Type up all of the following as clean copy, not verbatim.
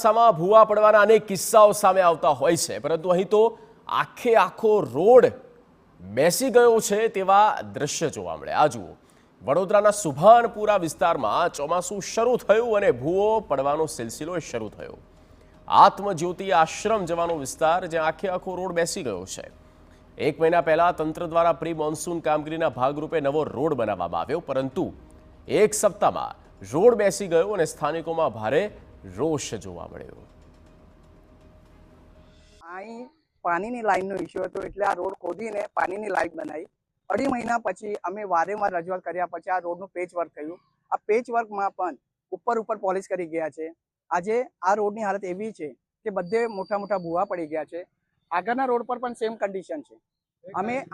ચોમાસામાં ભૂવા પડવાના અનેક કિસ્સાઓ સામે આવતા હોય છે, પરંતુ અહીં તો આખો રોડ બેસી ગયો છે તેવા દ્રશ્ય જોવા મળે। આ જુઓ, વડોદરાના સુભાનપુરા વિસ્તારમાં ચોમાસું શરૂ થયું અને ભૂવો પડવાનો સિલસિલો શરૂ થયો। આત્મજ્યોતિ આશ્રમ જવાનો વિસ્તાર, જ્યાં આખો રોડ બેસી ગયો છે। 1 મહિના પહેલા તંત્ર દ્વારા પ્રી મોન્સૂન કામગીરીના ભાગરૂપે નવો રોડ બનાવવામાં આવ્યો, પરંતુ 1 સપ્તાહમાં રોડ બેસી ગયો અને સ્થાનિકોમાં ભારે રોષ જોવા મળ્યો। અહીં પાણીની લાઈનનો ઇશ્યુ હતો, એટલે આ રોડ ખોદીને પાણીની લાઈન બનાવી। 2.5 મહિના પછી અમે વારંવાર રજૂઆત કર્યા પછી આ રોડનું પેચવર્ક થયું। આ પેચવર્કમાં પણ ઉપર પોલિશ કરી ગયા છે। આજે આ રોડની હાલત એવી છે કે બધે મોટા ભૂવા પડી ગયા છે। આગળના રોડ પર પણ સેમ કન્ડિશન છે।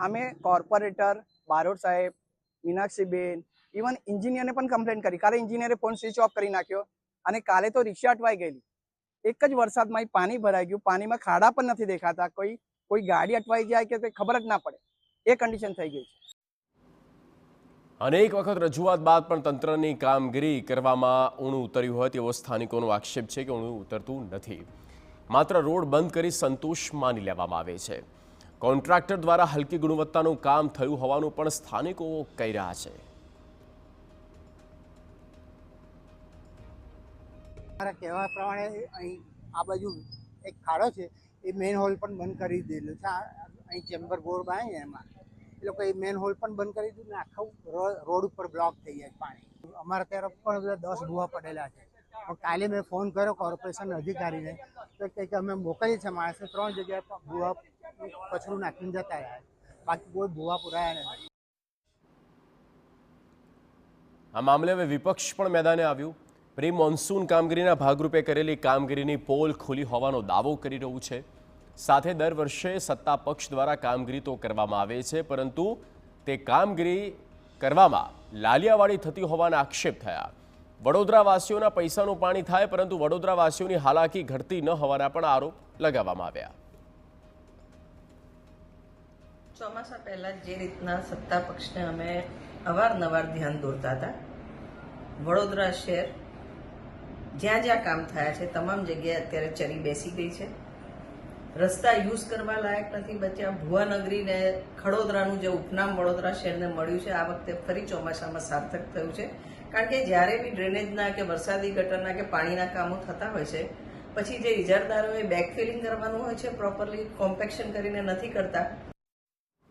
અમે કોર્પોરેટર, બારોટ સાહેબ, મીનાક્ષીબેન, ઇવન એન્જિનિયરને પણ કમ્પ્લેન કરી। કાલે એન્જિનિયરે ફોન સ્વિચ ઓફ કરી નાખ્યો અને કાલે તો રિક્ષા અટવાઈ ગયેલી। એક જ વરસાદમાં પાણી ભરાઈ ગયું, પાણીમાં ખાડા પણ નથી દેખાતા, કોઈ ગાડી અટવાઈ જાય કે ખબર જ ના પડે, એ કન્ડિશન થઈ ગઈ છે। અનેક વખત રજૂઆત બાદ પણ તંત્રની કામગીરી કરવામાં ઊણું ઉતર્યું હોય તેવો સ્થાનિકોનો આક્ષેપ છે કે ઊણું ઉતરતું નથી, માત્ર રોડ બંધ કરી સંતોષ માની લેવામાં આવે છે। કોન્ટ્રાક્ટર દ્વારા હલકી ગુણવત્તાનું કામ થયું હોવાનું પણ સ્થાનિકો કહી રહ્યા છે। મારા કહેવા પ્રમાણે અહીં આ બાજુ એક ખાડો છે, એ મેઇન હોલ પણ બંધ કરી દીધેલું છે। અહીં ચેમ્બર બોર બાંધે એમાં એ લોકો એ મેઇન હોલ પણ બંધ કરી દીધું ને આખું રોડ ઉપર બ્લોક થઈ જાય પાણી। અમારા તરફ પણ 10 ભૂવા પડેલા છે। કાલે મેં ફોન કર્યો કોર્પોરેશન અધિકારીને, તો કહે કે અમે મોકલીએ છીએ માણસો, 3 જગ્યાએ ભૂવા કચરું નાખીને જતા રહ્યા, બાકી કોઈ ભૂવા પુરાયા નથી। આ મામલે હવે વિપક્ષ પણ મેદાને આવ્યું। પ્રી મોન્સૂન કામગીરીના ભાગરૂપે કરેલી કામગીરીની પોલ ખુલી હોવાનો દાવો કરી રહ્યું છે। સાથે દર વર્ષે સત્તા પક્ષ દ્વારા કામગીરી તો કરવામાં આવે છે, પરંતુ તે કામગીરી કરવામાં લાલિયાવાડી થતી હોવાના આક્ષેપ થયા। વડોદરાવાસીઓના પૈસાનું પાણી થાય, પરંતુ વડોદરાવાસીઓની હાલાકી ઘટતી ન હોવાના પણ આરોપ લગાવવામાં આવ્યા। ચોમાસા પહેલા જે રીતના સત્તા પક્ષને અમે અવારનવાર ધ્યાન દોરતા હતા, વડોદરા શહેર જ્યાં કામ થયા છે તમામ જગ્યાએ અત્યારે ચરી બેસી ગઈ છે। રસ્તા યુઝ કરવા લાયક નથી બચ્યા। ભુવાનગરીને ખડોદરાનું જે ઉપનામ વડોદરા શહેરને મળ્યું છે, આ વખતે ફરી ચોમાસામાં સાર્થક થયું છે। કારણ કે જ્યારે બી ડ્રેનેજના કે વરસાદી ગટરના કે પાણીના કામો થતા હોય છે, પછી જે ઇજારદારોએ બેકફિલિંગ કરવાનું હોય છે, પ્રોપરલી કોમ્પેક્શન કરીને નથી કરતા,